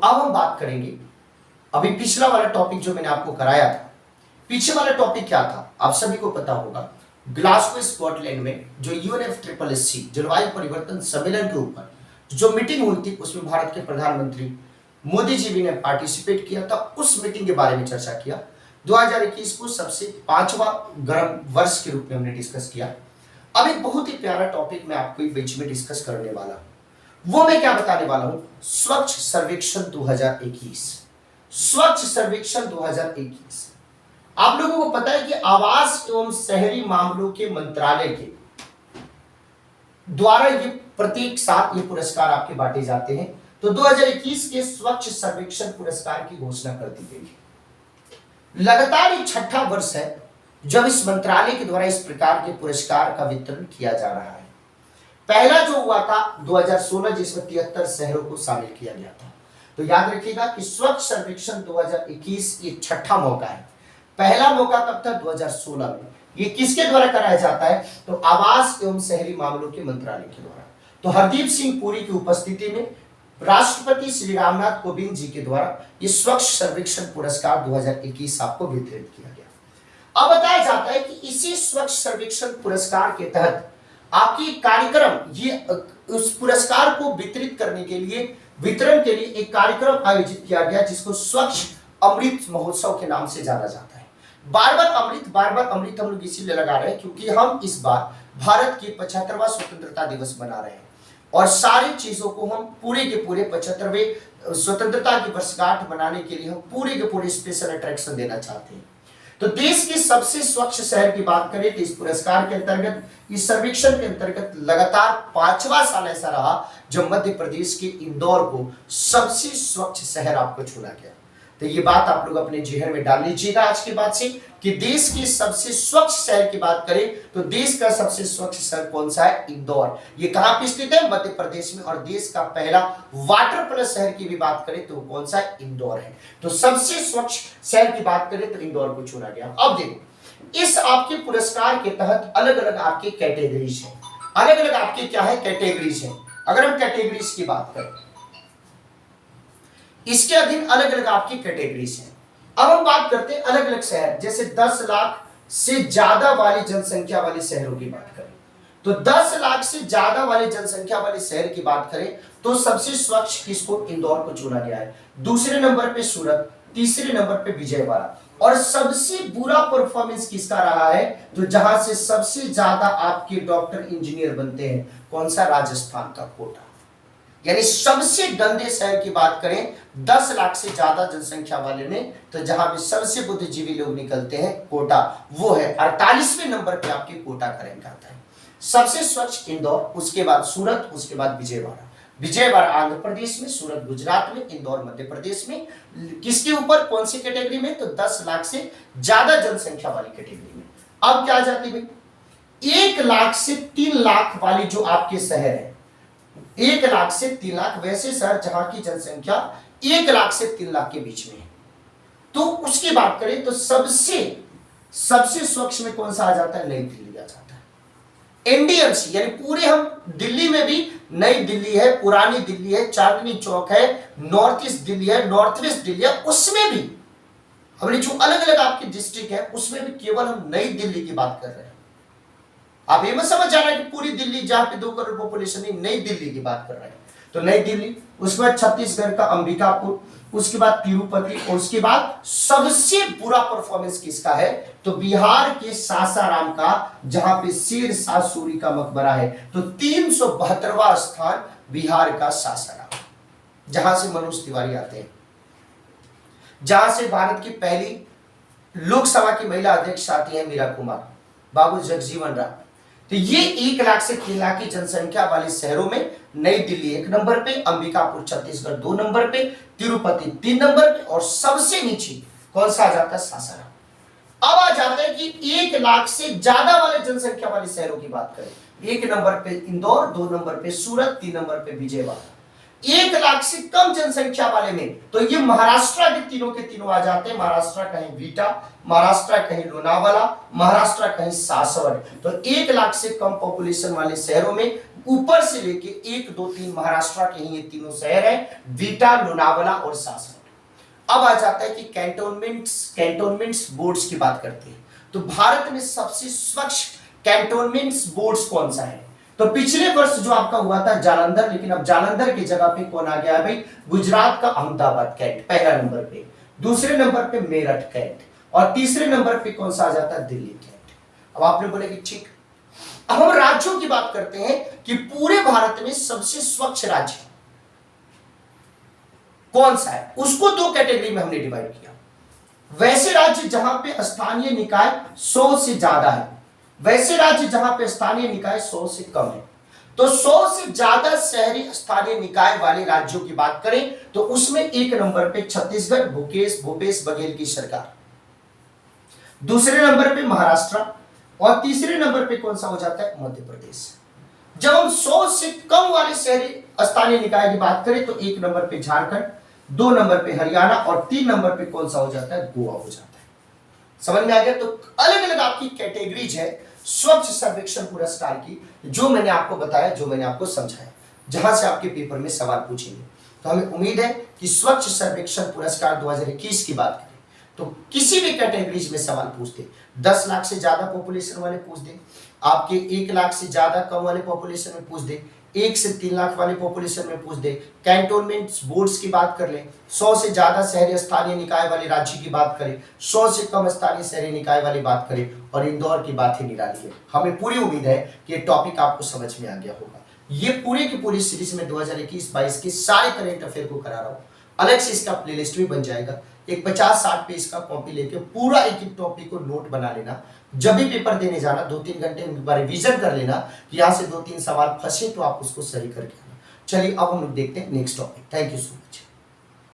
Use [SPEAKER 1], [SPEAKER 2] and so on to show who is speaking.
[SPEAKER 1] अब हम बात करेंगे, अभी पिछला वाला टॉपिक जो मैंने आपको कराया था, पीछे वाला टॉपिक क्या था आप सभी को पता होगा। ग्लासगो स्कॉटलैंड में जो UNFCCC जलवायु परिवर्तन सम्मेलन के ऊपर जो मीटिंग हुई थी, उसमें भारत के प्रधानमंत्री मोदी जी भी ने पार्टिसिपेट किया था। उस मीटिंग के बारे में चर्चा किया। 2021 को सबसे 5वां गर्म वर्ष के रूप में हमने डिस्कस किया। अब एक बहुत ही प्यारा टॉपिक मैं आपको बीच में डिस्कस करने वाला हूं। वो मैं क्या बताने वाला हूं, स्वच्छ सर्वेक्षण 2021। स्वच्छ सर्वेक्षण 2021 आप लोगों को पता है कि आवास एवं शहरी मामलों के मंत्रालय के द्वारा ये प्रत्येक साल ये पुरस्कार आपके बांटे जाते हैं। तो 2021 के स्वच्छ सर्वेक्षण पुरस्कार की घोषणा कर दी गई है। लगातार ये 6ठा वर्ष है जब इस मंत्रालय के द्वारा इस प्रकार के पुरस्कार का वितरण किया जा रहा है। पहला जो हुआ था 2016, जिसमें 73 शहरों को शामिल किया गया था। तो याद रखिएगा कि स्वच्छ सर्वेक्षण 2021 ये 6ठा मौका है। पहला मौका कब था, 2016 में। ये किसके द्वारा कराया जाता है, तो आवास एवं शहरी मामलों के मंत्रालय के द्वारा। तो हरदीप सिंह पुरी की उपस्थिति में राष्ट्रपति श्री रामनाथ कोविंद जी के द्वारा ये स्वच्छ सर्वेक्षण पुरस्कार 2021 आपको वितरित किया गया। अब बताया जाता है कि इसी स्वच्छ सर्वेक्षण पुरस्कार के तहत आपकी कार्यक्रम, ये उस पुरस्कार को वितरित करने के लिए, वितरण के लिए एक कार्यक्रम आयोजित किया गया जिसको स्वच्छ अमृत महोत्सव के नाम से जाना जाता है। बार बार अमृत हम लोग इसीलिए लगा रहे हैं क्योंकि हम इस बार भारत की 75वां स्वतंत्रता दिवस मना रहे हैं और सारी चीजों को हम पूरे के पूरे 75वें स्वतंत्रता की वर्षगांठ मनाने के लिए हम पूरे के पूरे स्पेशल अट्रैक्शन देना चाहते हैं। तो देश के सबसे स्वच्छ शहर की बात करें तो इस पुरस्कार के अंतर्गत, इस सर्वेक्षण के अंतर्गत लगातार 5वां साल ऐसा रहा जब मध्य प्रदेश के इंदौर को सबसे स्वच्छ शहर आपको चुना गया। तो ये बात आप लोग अपने जेहन में डाल लीजिएगा आज के बाद से कि देश के सबसे स्वच्छ शहर की बात करें तो देश का सबसे स्वच्छ शहर कौन सा है, इंदौर। ये कहां पे स्थित है, मध्य प्रदेश में। और देश का पहला वाटर प्लस शहर की भी बात करें तो कौन सा है, इंदौर है। तो सबसे स्वच्छ शहर की बात करें तो इंदौर को चुना गया। अब देखो, इस आपके पुरस्कार के तहत अलग अलग आपके कैटेगरीज है, अलग अलग आपके क्या है, कैटेगरीज है। अगर हम कैटेगरीज की बात करें, इसके अधीन अलग अलग आपकी कैटेगरीज हैं। अब हम बात करते हैं अलग अलग शहर, जैसे 10 लाख से ज्यादा वाली जनसंख्या वाले शहरों की बात करें तो 10 लाख से ज्यादा वाली जनसंख्या वाले शहर की बात करें तो सबसे स्वच्छ किसको, इंदौर को चुना गया है। दूसरे नंबर पे सूरत, तीसरे नंबर पे विजयवाड़ा। और सबसे बुरा परफॉर्मेंस किसका रहा है, तो जहां से सबसे ज्यादा आपके डॉक्टर इंजीनियर बनते हैं, कौन सा, राजस्थान का कोटा। यानी सबसे गंदे शहर की बात करें 10 लाख से ज्यादा जनसंख्या वाले में, तो जहां पे सबसे बुद्धिजीवी लोग निकलते हैं, कोटा, वो है 48वें नंबर पे आपके कोटा का रैंक आता है। सबसे स्वच्छ इंदौर, उसके बाद सूरत, उसके बाद विजयवाड़ा। विजयवाड़ा आंध्र प्रदेश में, सूरत गुजरात में, इंदौर मध्य प्रदेश में। किसके ऊपर, कौन सी कैटेगरी में, तो 10 लाख से ज्यादा जनसंख्या वाली कैटेगरी में। अब क्या आ जाती है, 1 लाख से 3 लाख वाली जो आपके शहर है, 1 लाख से 3 लाख, वैसे शहर जहां की जनसंख्या 1 लाख से 3 लाख के बीच में है, तो उसकी बात करें तो सबसे स्वच्छ में कौन सा आ जाता है, नई दिल्ली आ जाता है। एनडीएमसी यानी पूरे हम दिल्ली में भी नई दिल्ली है, पुरानी दिल्ली है, चांदनी चौक है, नॉर्थ ईस्ट दिल्ली है, नॉर्थ वेस्ट दिल्ली है, उसमें भी हमने जो अलग अलग आपकी डिस्ट्रिक्ट है उसमें भी केवल हम नई दिल्ली की बात कर रहे हैं। आप ये मत समझ जाना कि पूरी दिल्ली जहां पे 2 करोड़ पॉपुलेशन है, नई दिल्ली की बात कर रहे हैं। तो नई दिल्ली, उसके बाद छत्तीसगढ़ का अंबिकापुर, उसके बाद तिरुपति, और उसके बाद सबसे बुरा परफॉर्मेंस किसका है, तो बिहार के सासाराम का, जहां पे शेर शाह सूरी का मकबरा है। तो 372वां स्थान बिहार का सासाराम, जहां से मनोज तिवारी आते हैं, जहां से भारत की पहली लोकसभा की महिला अध्यक्ष आती है मीरा कुमार, बाबू जगजीवन राम। तो ये 1 लाख से 3 लाख की जनसंख्या वाले शहरों में नई दिल्ली 1 नंबर पे, अंबिकापुर छत्तीसगढ़ 2 नंबर पे, तिरुपति 3 नंबर पे, और सबसे नीचे कौन सा आ जाता है, सासाराम। अब आ जाता है कि 1 लाख से ज्यादा वाले जनसंख्या वाले शहरों की बात करें, 1 नंबर पे इंदौर, 2 नंबर पे सूरत, 3 नंबर पे विजयवाड़ा। 1 लाख से कम जनसंख्या वाले में तो ये महाराष्ट्र के तीनों आ जाते हैं। महाराष्ट्र कहीं बीटा, महाराष्ट्र कहीं लोनावाला, महाराष्ट्र कहीं सासवड। तो 1 लाख से कम पॉपुलेशन वाले शहरों में ऊपर से लेके 1 2 3 महाराष्ट्र के ही ये तीनों शहर हैं, बीटा, लोनावला और सासवड। अब आ जाता है कि कैंटोनमेंट्स बोर्ड्स की बात करते हैं। तो भारत में सबसे स्वच्छ कैंटोनमेंट्स बोर्ड्स कौन सा है? तो पिछले वर्ष जो आपका हुआ था जालंधर, लेकिन अब जालंधर की जगह पे कौन आ गया है भाई? गुजरात का अहमदाबाद कैंट पहला नंबर पे, दूसरे नंबर पे मेरठ कैंट और तीसरे नंबर पे कौन सा आ जाता है? दिल्ली कैंट। अब आपने बोले कि ठीक, अब हम राज्यों की बात करते हैं कि पूरे भारत में सबसे स्वच्छ राज्य कौन सा है, उसको दो कैटेगरी में हमने डिवाइड किया। वैसे राज्य जहां पे स्थानीय निकाय 100 से ज्यादा है, वैसे राज्य जहां पे स्थानीय निकाय 100 से कम है। तो 100 से ज्यादा शहरी स्थानीय निकाय वाले राज्यों की बात करें तो उसमें एक नंबर पे छत्तीसगढ़, भूपेश बघेल की सरकार, दूसरे नंबर पे महाराष्ट्र और तीसरे नंबर पे कौन सा हो जाता है? मध्य प्रदेश। जब हम 100 से कम वाले शहरी स्थानीय निकाय की बात करें तो एक नंबर पे झारखंड, 2 नंबर पे हरियाणा और 3 नंबर पे कौन सा हो जाता है? गोवा हो जाता है। समझ में आ गया? तो अलग अलग आपकी कैटेगरीज है स्वच्छ सर्वेक्षण पुरस्कार की, जो मैंने आपको बताया, जो मैंने आपको समझाया, जहां से आपके पेपर में सवाल पूछेंगे। तो हमें उम्मीद है कि स्वच्छ सर्वेक्षण पुरस्कार 2021 की बात करें तो किसी भी कैटेगरीज में सवाल पूछ दे, 10 लाख से ज्यादा पॉपुलेशन वाले पूछ दे, आपके 1 लाख से ज्यादा कम वाले पॉपुलेशन में पूछ दे, 1 से 3 लाख वाले पॉपुलेशन में पूछ दे, कैंटोनमेंट बोर्ड्स की बात कर ले, 100 से ज्यादा शहरी स्थानीय निकाय वाले राज्य की बात करें, 100 से कम स्थानीय शहरी निकाय वाली बात करें और इंदौर की बात ही निराली है। हमें पूरी उम्मीद है कि ये टॉपिक आपको समझ में आ गया होगा। ये पूरी की पूरी सीरीज में 2021-22 के सारे करंट अफेयर को करा रहा हूँ। अलग से इसका प्लेलिस्ट भी बन जाएगा। एक 50-60 पेज का कॉपी लेके पूरा एक एक टॉपिक को नोट बना लेना, जब भी पेपर देने जाना 2-3 घंटे रिवीजन कर लेना कि यहाँ से 2-3 सवाल फंसे तो आप उसको सही करके आना। चलिए अब हम लोग देखते हैं next topic. Thank you so much.